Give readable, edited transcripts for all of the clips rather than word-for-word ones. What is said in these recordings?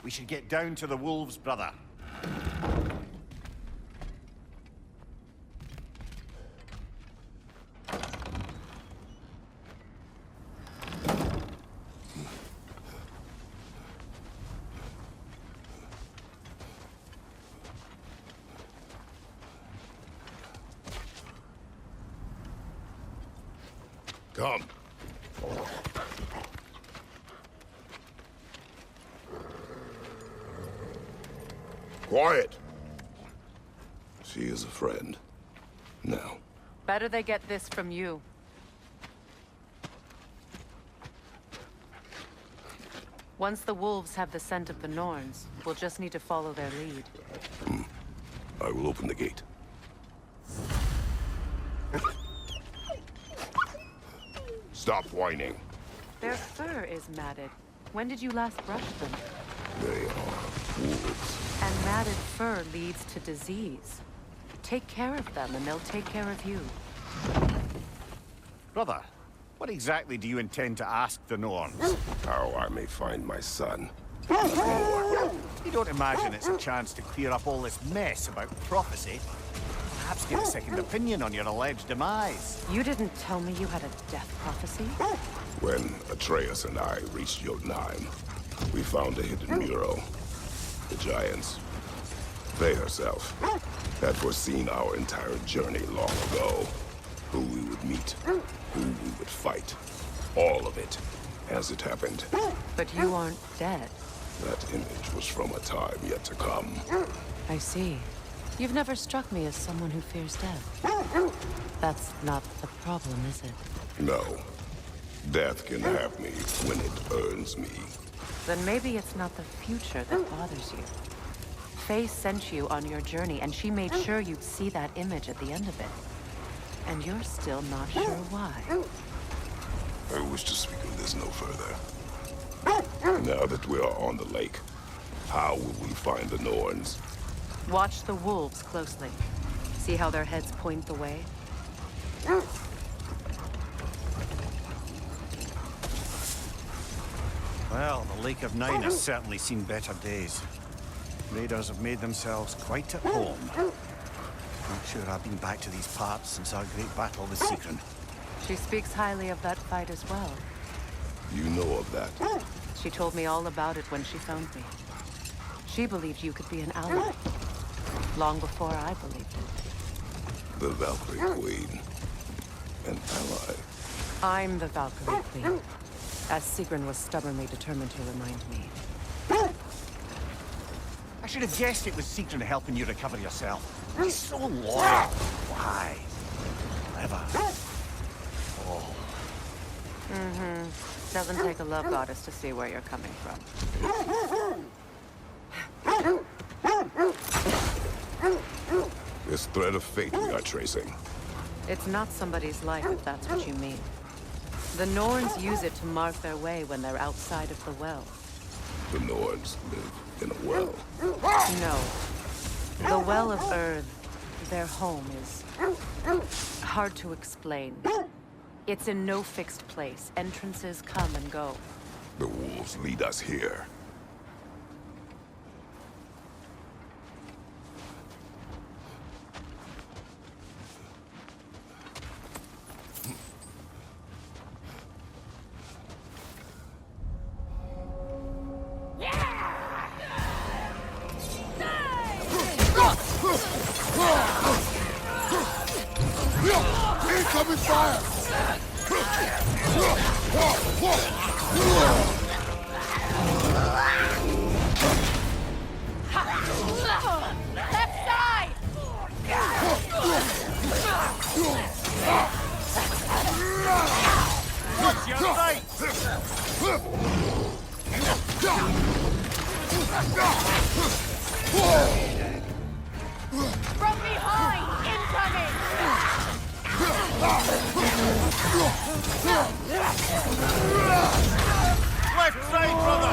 We should get down to the wolves, brother. Come. Quiet. She is a friend. Now. Better they get this from you. Once the wolves have the scent of the Norns, we'll just need to follow their lead. I will open the gate. Stop whining. Their fur is matted. When did you last brush them? They are wolves. And matted fur leads to disease. Take care of them and they'll take care of you. Brother, what exactly do you intend to ask the Norns? How I may find my son. You don't imagine it's a chance to clear up all this mess about prophecy? Perhaps get a second opinion on your alleged demise. You didn't tell me you had a death prophecy? When Atreus and I reached Jotunheim, we found a hidden mural. The Giants, they herself, had foreseen our entire journey long ago. Who we would meet, who we would fight. All of it, as it happened. But you aren't dead. That image was from a time yet to come. I see. You've never struck me as someone who fears death. That's not the problem, is it? No. Death can have me when it earns me. Then maybe it's not the future that bothers you. Faye sent you on your journey, and she made sure you'd see that image at the end of it. And you're still not sure why. I wish to speak of this no further. Now that we are on the lake, how will we find the Norns? Watch the wolves closely. See how their heads point the way? Well, the Lake of Nine has certainly seen better days. Raiders have made themselves quite at home. Not sure I've been back to these parts since our great battle with Sigrun. She speaks highly of that fight as well. You know of that? She told me all about it when she found me. She believed you could be an ally. Long before I believed it. The Valkyrie Queen. An ally. I'm the Valkyrie Queen. As Sigrun was stubbornly determined to remind me. I should have guessed it was Sigrun helping you recover yourself. He's so loyal. Why? Clever. Oh. Doesn't take a love goddess to see where you're coming from. This thread of fate we are tracing. It's not somebody's life, if that's what you mean. The Norns use it to mark their way when they're outside of the well. The Norns live in a well. No. The Well of Earth, their home, is hard to explain. It's in no fixed place. Entrances come and go. The wolves lead us here. Incoming fire! Left side! What's your right? From behind! Incoming! Left side, brother!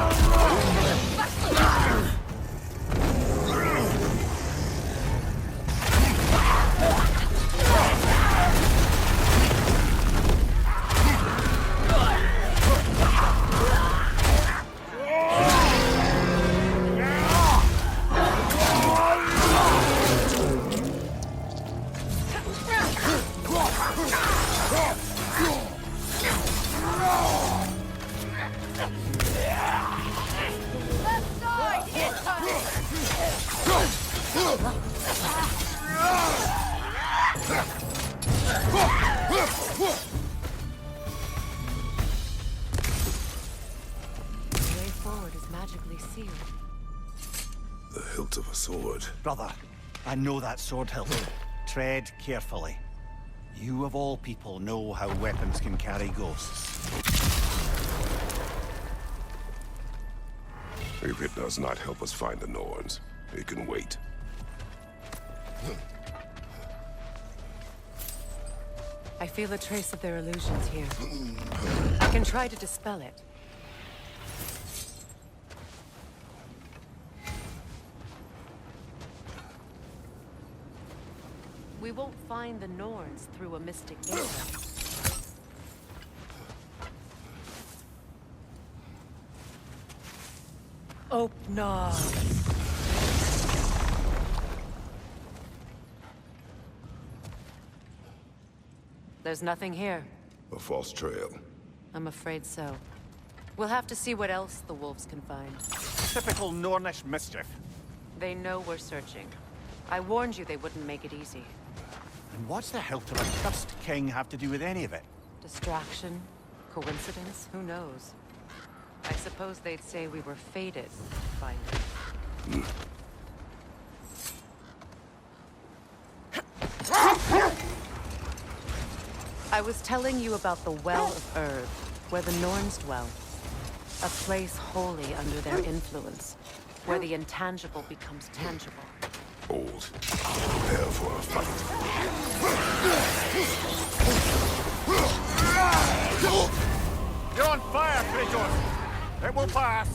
Left side, incoming! The way forward is magically sealed. The hilt of a sword. Brother, I know that sword hilt. Tread carefully. You of all people know how weapons can carry ghosts. If it does not help us find the Norns, it can wait. I feel a trace of their illusions here. I can try to dispel it. We won't find the Norns through a mystic gateway. Open. There's nothing here. A false trail. I'm afraid so. We'll have to see what else the wolves can find. Typical Nornish mischief. They know we're searching. I warned you they wouldn't make it easy. And what's the hilt of a cursed king have to do with any of it? Distraction? Coincidence? Who knows? I suppose they'd say we were fated to find it. I was telling you about the Well of Erd, where the Norns dwell. A place wholly under their influence, where the intangible becomes tangible. Old. Prepare for a fight. You're on fire, Kratos! It will pass!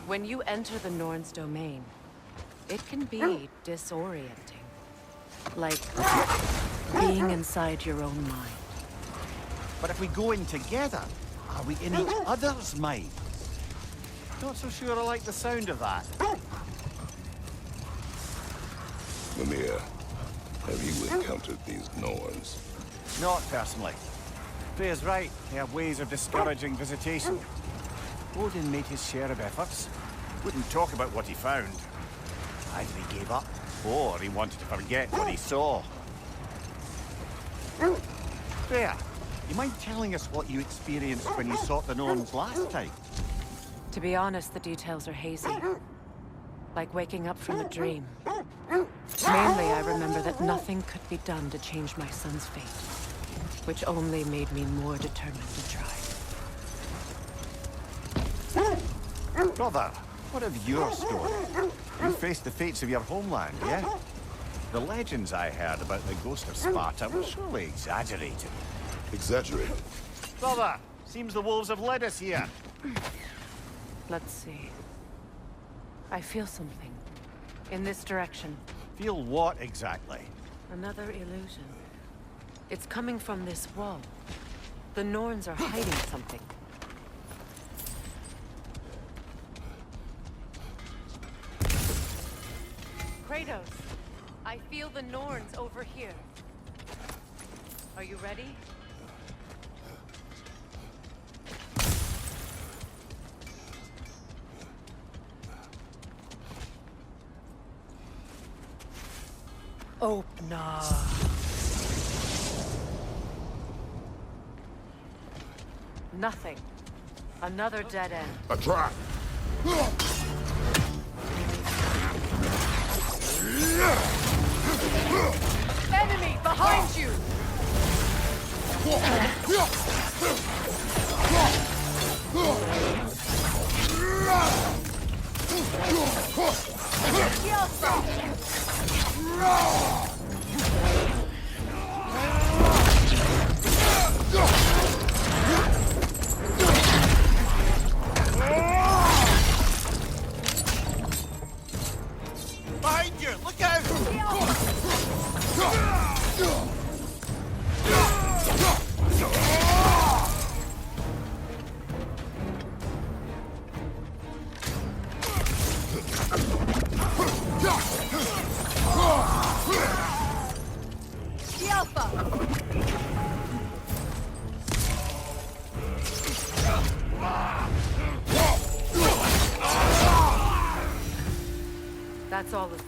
When you enter the Norn's domain, it can be disorienting. Like being inside your own mind. But if we go in together, are we in each other's mind? Not so sure I like the sound of that. Mimir, have you encountered these Norns? Not personally. Freya's right. They have ways of discouraging visitation. Odin made his share of efforts. Wouldn't talk about what he found. Either he gave up, or he wanted to forget what he saw. Freya, you mind telling us what you experienced when you sought the Norns last time? To be honest, the details are hazy. Like waking up from a dream. Mainly, I remember that nothing could be done to change my son's fate, which only made me more determined to try. Brother, what of your story? You faced the fates of your homeland, yeah? The legends I heard about the ghost of Sparta were surely exaggerated. Exaggerated? Brother, seems the wolves have led us here. Let's see. I feel something. In this direction. Feel what exactly? Another illusion. It's coming from this wall. The Norns are hiding something. Kratos, I feel the Norns over here. Are you ready? Open up. Nothing. Another dead end. A trap! Enemy behind you! Behind you! Look out! The Alpha! That's all of them.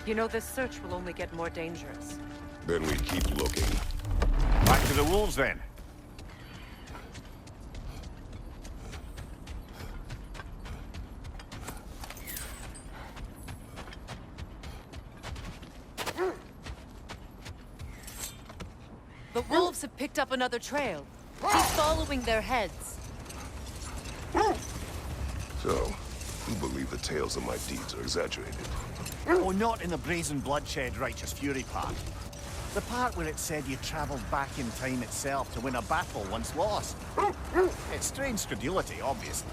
You know, this search will only get more dangerous. Then we keep looking. Back to the wolves then. The wolves have picked up another trail. Keep following their heads. So, you believe the tales of my deeds are exaggerated? Oh, not in the brazen bloodshed righteous fury part. The part where it said you traveled back in time itself to win a battle once lost. It's strange credulity, obviously.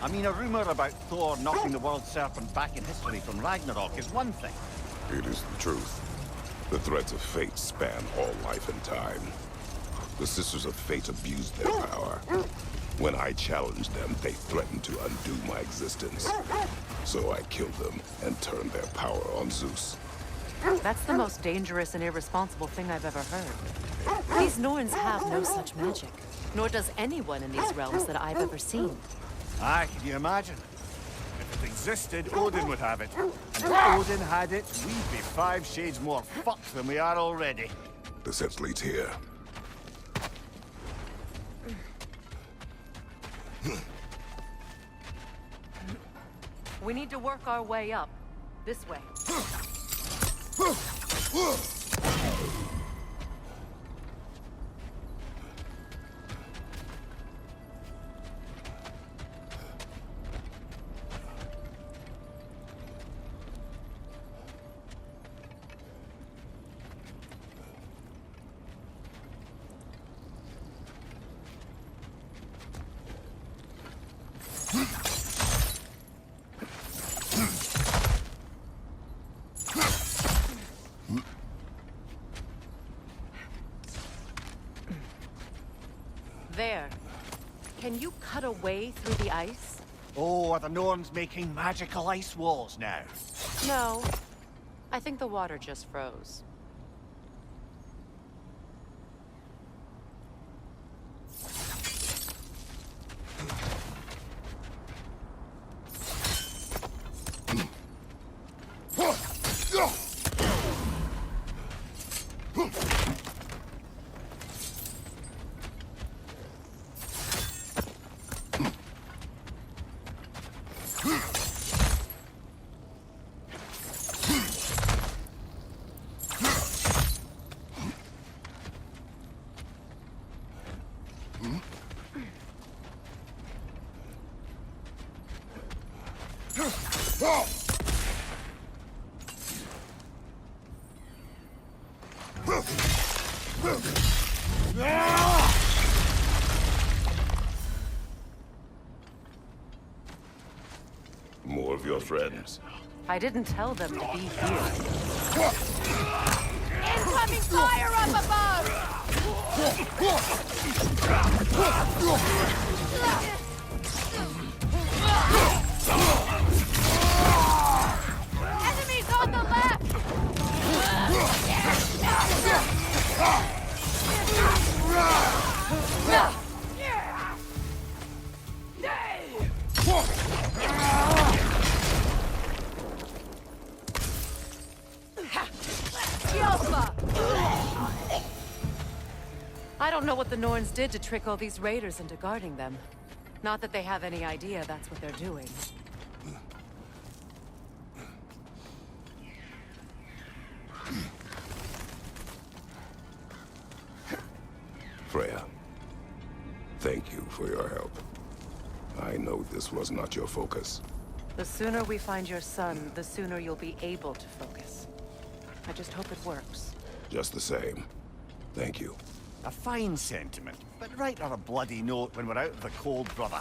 I mean, a rumor about Thor knocking the world serpent back in history from Ragnarok is one thing. It is the truth. The threads of fate span all life and time. The Sisters of Fate abused their power. When I challenged them, they threatened to undo my existence. So I killed them and turned their power on Zeus. That's the most dangerous and irresponsible thing I've ever heard. These Norns have no such magic, nor does anyone in these realms that I've ever seen. Aye, can you imagine? If it existed, Odin would have it. And if Odin had it, we'd be 5 shades more fucked than we are already. The sense leads here. We need to work our way up. This way. There. Can you cut a way through the ice? Oh, are the Norns making magical ice walls now? No. I think the water just froze. More of your friends. I didn't tell them to be here. Incoming fire up above! Enemies on the left! I don't know what the Norns did to trick all these raiders into guarding them. Not that they have any idea that's what they're doing. Freya, thank you for your help. I know this was not your focus. The sooner we find your son, the sooner you'll be able to focus. I just hope it works. Just the same, thank you. A fine sentiment, but write her a bloody note when we're out of the cold, brother.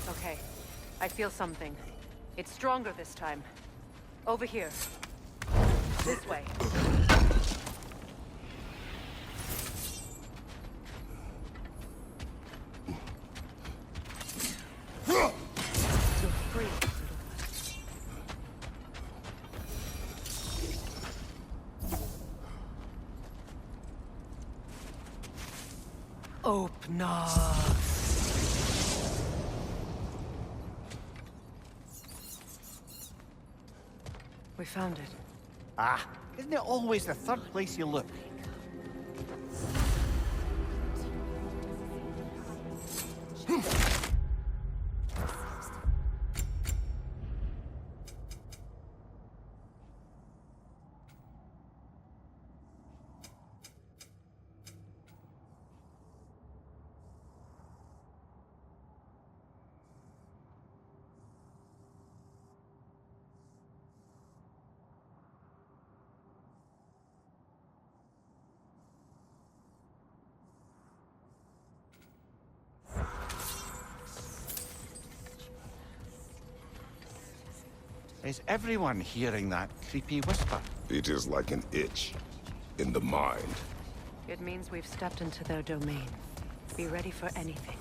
Okay, I feel something. It's stronger this time. Over here. This way. You're free. Open up. We found it. Ah, isn't it always the third place you look? Is everyone hearing that creepy whisper? It is like an itch in the mind. It means we've stepped into their domain. Be ready for anything.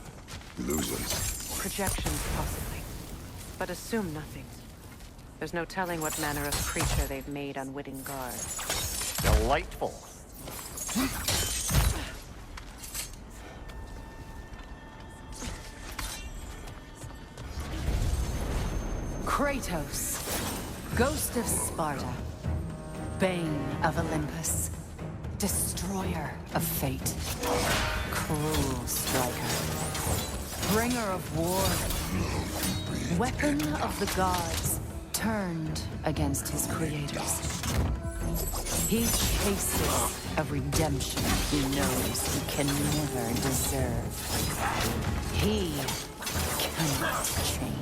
Illusions. Projections, possibly. But assume nothing. There's no telling what manner of creature they've made unwitting guards. Delightful. Kratos, Ghost of Sparta, Bane of Olympus, Destroyer of Fate, Cruel Striker, Bringer of War, Weapon of the Gods, turned against his creators. He chases a redemption he knows he can never deserve. He cannot change.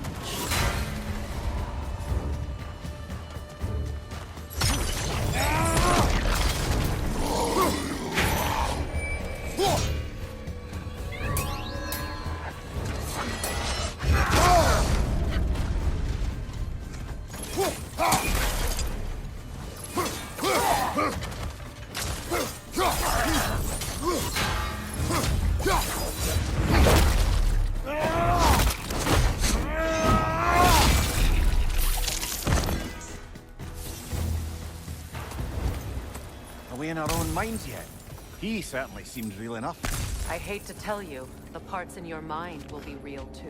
minds yet. He certainly seems real enough. I hate to tell you, the parts in your mind will be real too.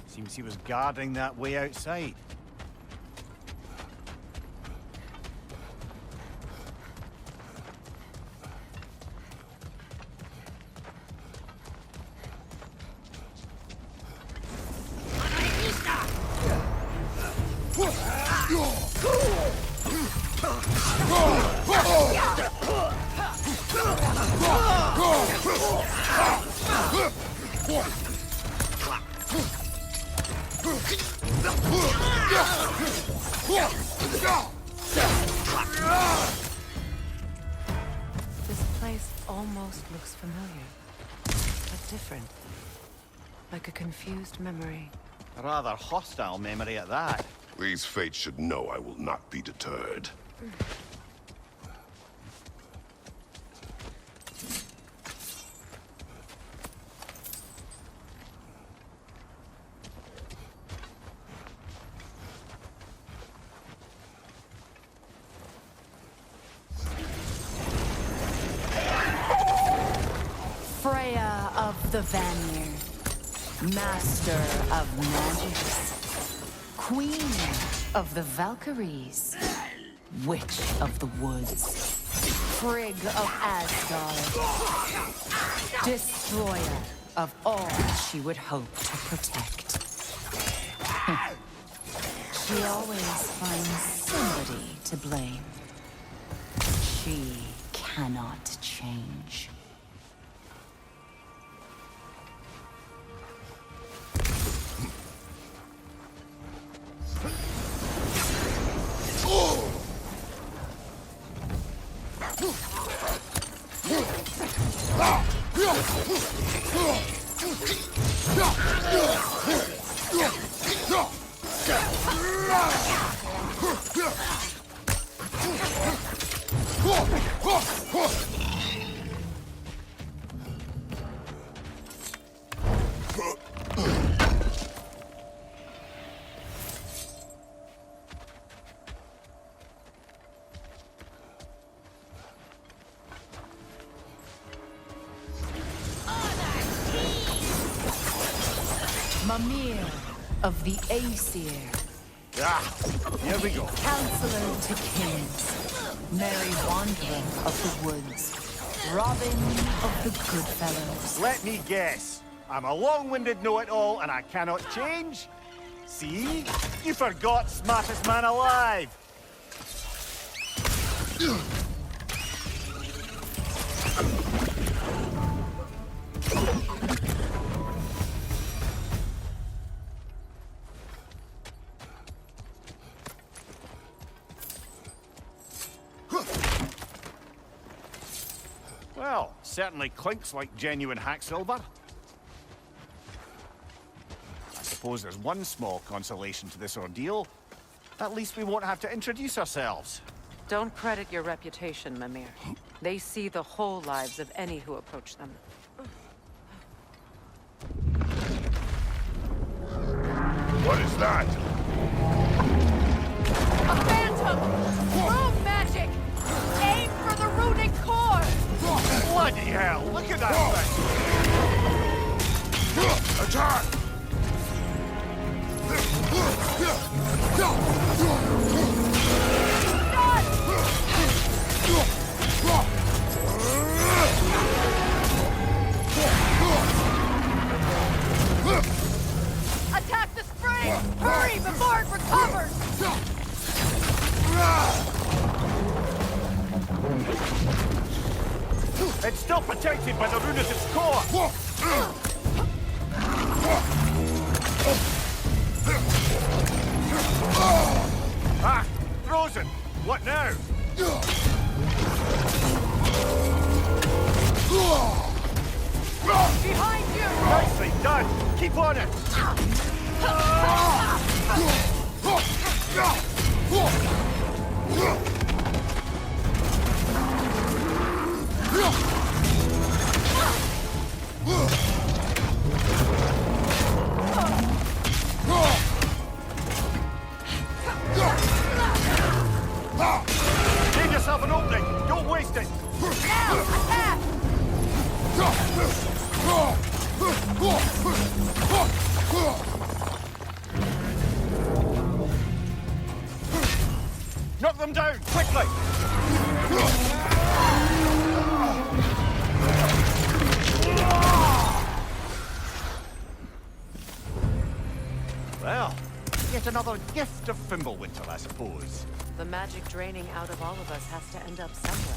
Seems he was guarding that way outside. This place almost looks familiar, but different. Like a confused memory. A rather hostile memory at that. These fates should know I will not be deterred. Freya of the Vanir, Master of Magics, Queen of the Valkyries, Witch of the Woods, Frigg of Asgard, Destroyer of all she would hope to protect. She always finds somebody to blame. She cannot change. Mimir of the Aesir, Ah, here we go. Counselor to Kings, Merry Wanderer of the Woods, Robin of the Goodfellows. Let me guess. I'm a long-winded know-it-all and I cannot change? See? You forgot smartest man alive! Well, certainly clinks like genuine hack silver. I suppose there's one small consolation to this ordeal. At least we won't have to introduce ourselves. Don't credit your reputation, Mimir. They see the whole lives of any who approach them. What is that? A phantom! Rune magic! Aim for the runic core! Bloody hell, look at that thing! Attack! Attack the spring! Hurry before it recovers! It's still protected by the rune at its core! Ah! Frozen! What now? Behind you! Nicely done! Keep on it! Give yourself an opening! Don't waste it! Now, attack! Knock them down, quickly! Well, yet another gift of Fimbulwinter, I suppose. The magic draining out of all of us has to end up somewhere.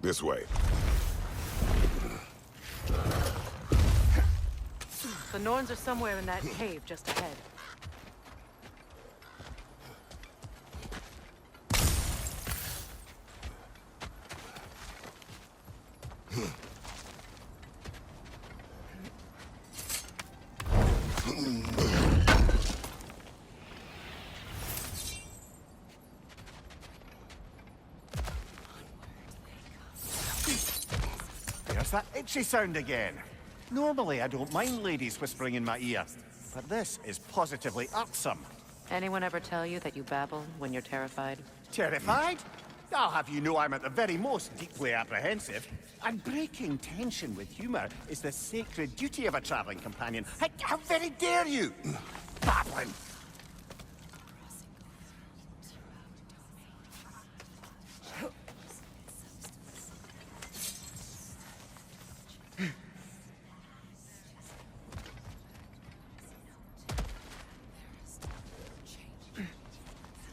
This way. The Norns are somewhere in that cave just ahead. There's that itchy sound again. Normally, I don't mind ladies whispering in my ear, but this is positively irksome. Anyone ever tell you that you babble when you're terrified? Terrified? I'll have you know I'm at the very most deeply apprehensive. And breaking tension with humor is the sacred duty of a traveling companion. How very dare you? Babbling.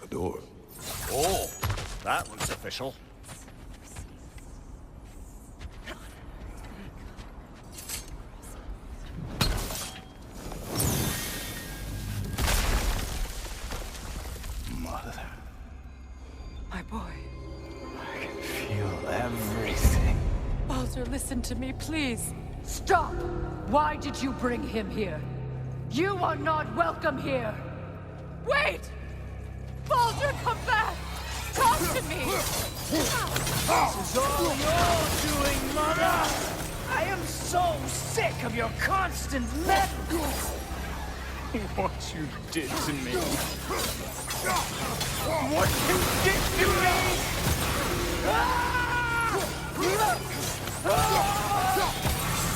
A door. Oh, that looks official. Mother, My boy. I can feel everything. Baldur, listen to me, please. Stop! Why did you bring him here? You are not welcome here! Wait! Baldur, come back! Talk to me! This is all your doing, Mother! I am so sick of your constant meddling! What you did to me! What you did to me!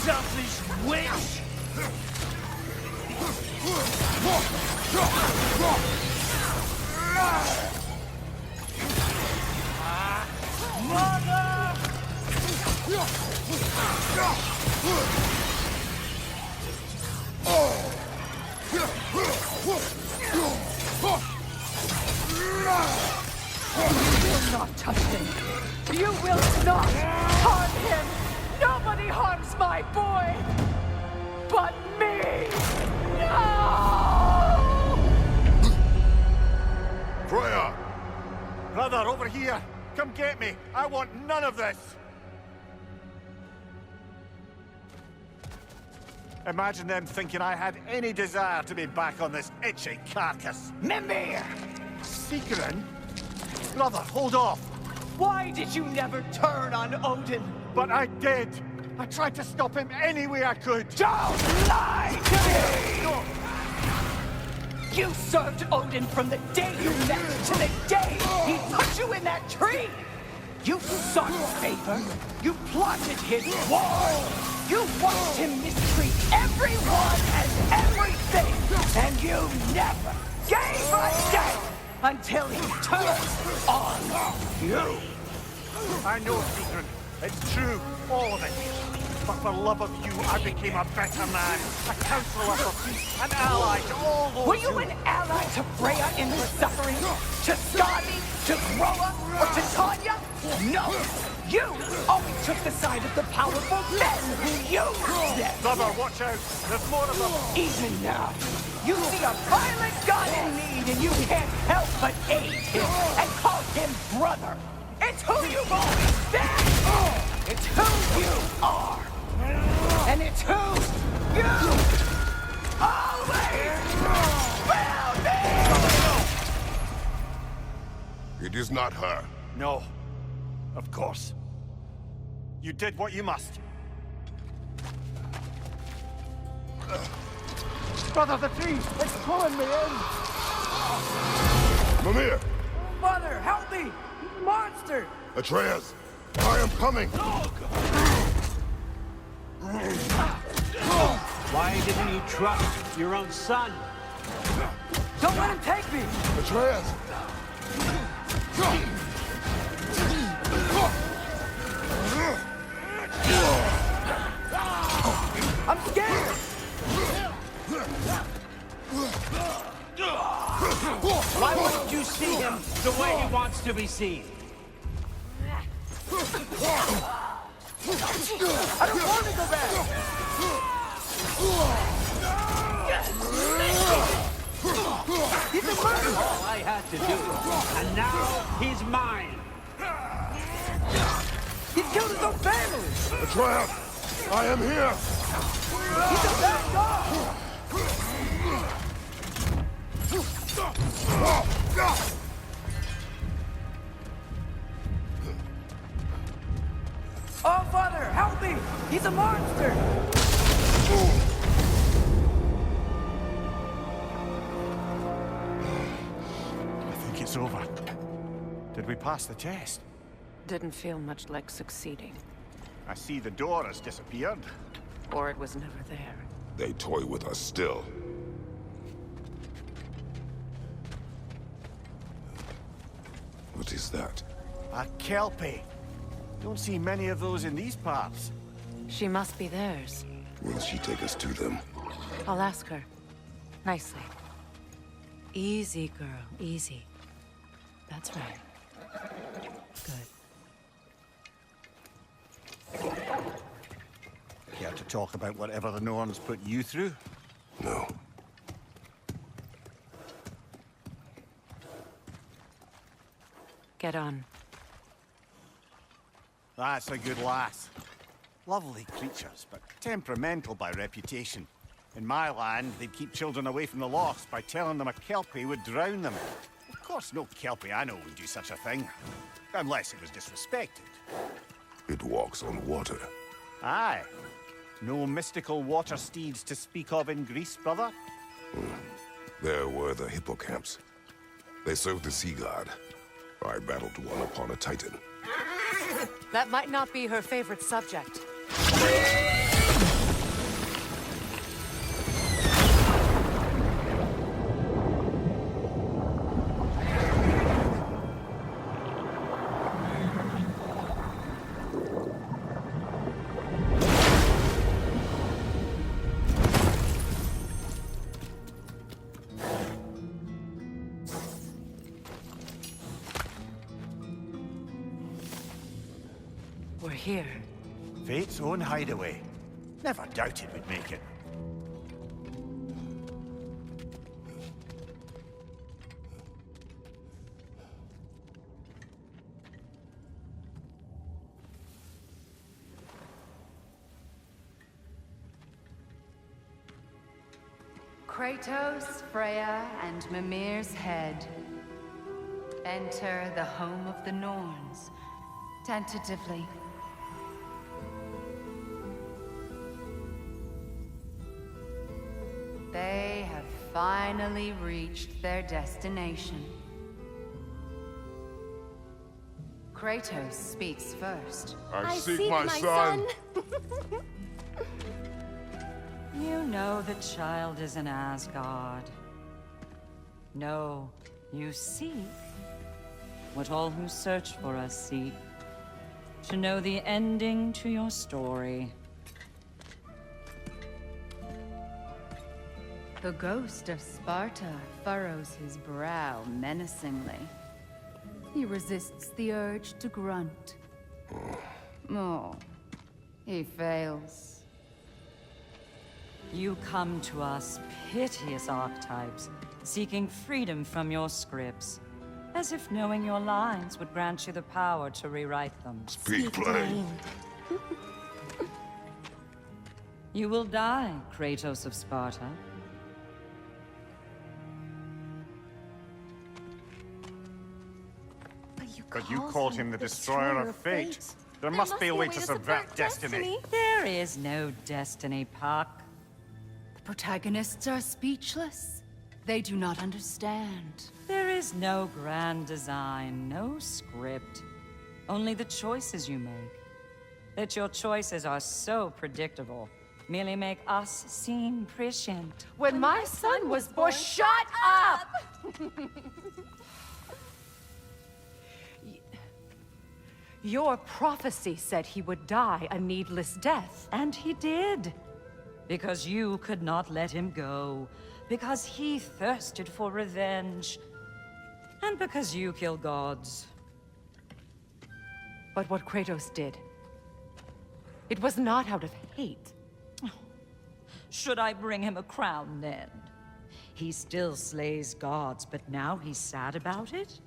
Selfish witch! Mother! You will not touch him! You will not harm him! Nobody harms my boy! But me! No! Freya! Brother, over here! Come get me! I want none of this! Imagine them thinking I had any desire to be back on this itchy carcass. Mimir! Secret? Brother, hold off! Why did you never turn on Odin? But I did! I tried to stop him any way I could! Don't lie to me! No! You served Odin from the day you met to the day he put you in that tree! You sought favor. You plotted his war. You watched him mistreat everyone and everything. And you never gave a damn until he turned on you. I know, Secret. It's true, all of it. But for love of you, I became a better man, a counselor for peace, an ally to all those Were you an ally to Freya in her suffering? To Skadi? To Groa? Or to Tanya? No! You always took the side of the powerful men who used them! Brother, watch out! There's more of them! Even now, You see a violent god in need and you can't help but aid him and call him brother. It's who you've always been. It's who you are. And it's who you always will be! It is not her. No. Of course. You did what you must. Brother, the tree! It's pulling me in! Mimir! Mother, help me! Monster! Atreus! I am coming! Why didn't you trust your own son? Don't let him take me! Atreus! I'm scared! Why wouldn't you see him the way he wants to be seen? I don't want to go back! He's a murderer! All I had to do, and now he's mine. He killed his own family! Atreus! I am here! He's a bad dog! Oh, Father, help me! He's a monster! I think it's over. Did we pass the test? Didn't feel much like succeeding. I see the door has disappeared. Or it was never there. They toy with us still. What is that? A Kelpie. Don't see many of those in these parts. She must be theirs. Will she take us to them? I'll ask her. Nicely. Easy, girl. Easy. That's right. Good. Care to talk about whatever the Norns put you through? No. Get on. That's a good lass. Lovely creatures, but temperamental by reputation. In my land, they'd keep children away from the lochs by telling them a Kelpie would drown them. Of course, no Kelpie I know would do such a thing. Unless it was disrespected. It walks on water. Aye. No mystical water steeds to speak of in Greece, brother? There were the hippocamps. They served the sea god. I battled one upon a titan. That might not be her favorite subject. We're here. Fate's own hideaway. Never doubted we'd make it. Kratos, Freya, and Mimir's head. Enter the home of the Norns, tentatively. They have finally reached their destination. Kratos speaks first. I seek my son. You know the child is in Asgard. No, you seek what all who search for us seek. To know the ending to your story. The ghost of Sparta furrows his brow menacingly. He resists the urge to grunt. Oh, he fails. You come to us, piteous archetypes, seeking freedom from your scripts, as if knowing your lines would grant you the power to rewrite them. Speak plain. You will die, Kratos of Sparta. But you called him the destroyer of fate. There must be a way to subvert destiny. There is no destiny, Puck. The protagonists are speechless. They do not understand. There is no grand design, no script. Only the choices you make. That your choices are so predictable merely make us seem prescient. When my son was born, shut up! Your prophecy said he would die a needless death. And he did. Because you could not let him go. Because he thirsted for revenge. And because you kill gods. But what Kratos did, it was not out of hate. Should I bring him a crown then? He still slays gods, but now he's sad about it?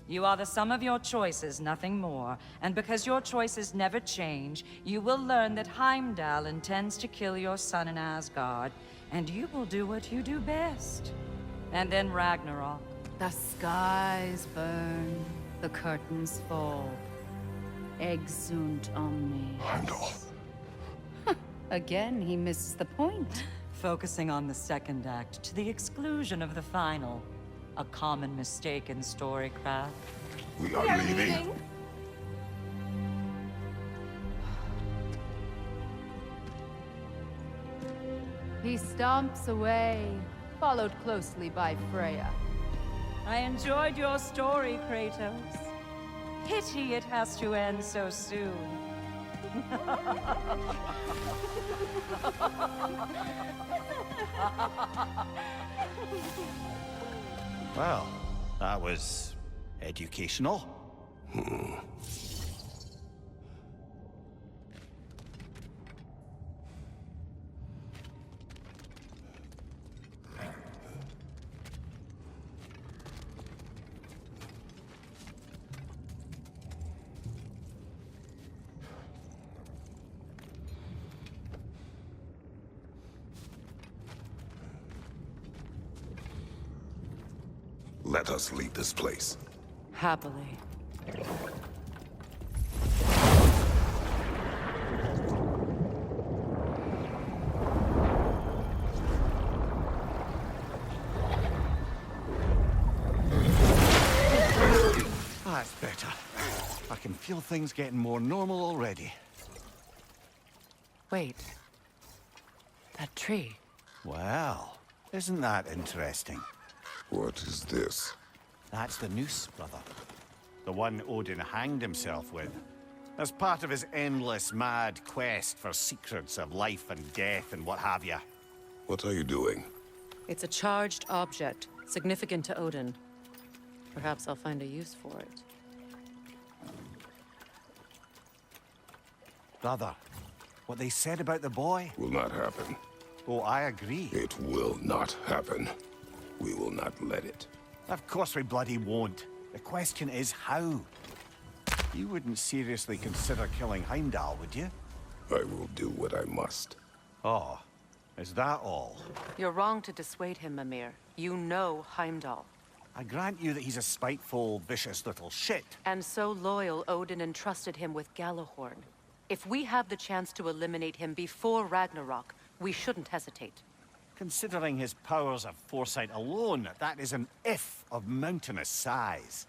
You are the sum of your choices, nothing more. And because your choices never change, you will learn that Heimdall intends to kill your son in Asgard, and you will do what you do best. And then Ragnarok. The skies burn, the curtains fall. Exunt omnes. Heimdall. Again, he misses the point. Focusing on the second act to the exclusion of the final. A common mistake in storycraft. We are leaving. He stomps away, followed closely by Freya. I enjoyed your story, Kratos. Pity it has to end so soon. Well, that was educational. Let us leave this place. Happily. That's better. I can feel things getting more normal already. Wait. That tree. Well, isn't that interesting? What is this? That's the noose, brother. The one Odin hanged himself with. As part of his endless, mad quest for secrets of life and death and what have you. What are you doing? It's a charged object, significant to Odin. Perhaps I'll find a use for it. Brother, what they said about the boy? Will not happen. Oh, I agree. It will not happen. We will not let it. Of course we bloody won't. The question is how. You wouldn't seriously consider killing Heimdall, would you? I will do what I must. Oh, is that all? You're wrong to dissuade him, Mimir. You know Heimdall. I grant you that he's a spiteful, vicious little shit. And so loyal, Odin entrusted him with Galahorn. If we have the chance to eliminate him before Ragnarok, we shouldn't hesitate. Considering his powers of foresight alone, that is an if of mountainous size.